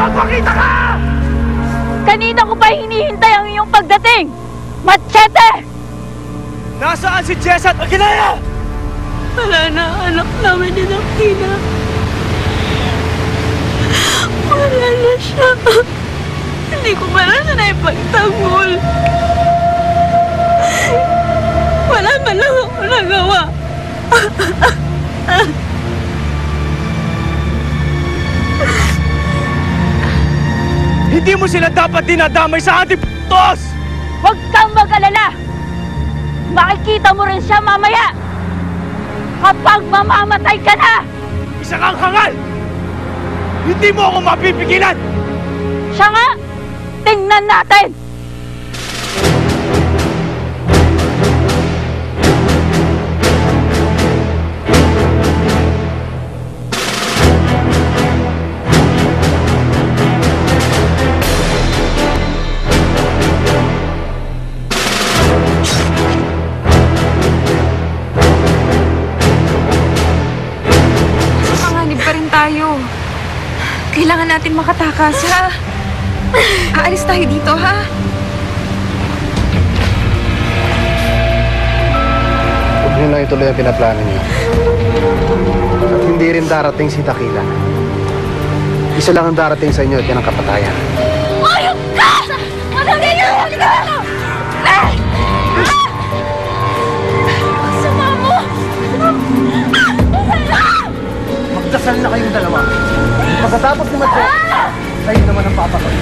Magpakita ka! Kanina ko pa hinihintay ang iyong pagdating! Machete! Nasaan si Jessa at Aguinaldo? Wala na anak namin ni Nakina. Wala na siya. Hindi ko pa na naipagtanggol. Wala man lang ako nagawa. Hindi mo sila dapat dinadamay sa ating p***tos! Huwag kang mag-alala! Makikita mo rin siya mamaya! Kapag mamamatay ka na! Isa kang hangal! Hindi mo ako mapipigilan! Siya nga! Tingnan natin! Tayo. Kailangan natin makatakas, ha? Aalis tayo dito, ha? Huwag niyo lang ituloy ang pinaplano niyo. At hindi rin darating si Dakila. Isa lang ang darating sa inyo at yan ang kapatayan. Ayok ka! Manangyayon ka! Sumamo! Magdasal na kayong dalawa. Pagkatapos ni Mateo, kayo naman ang papatay.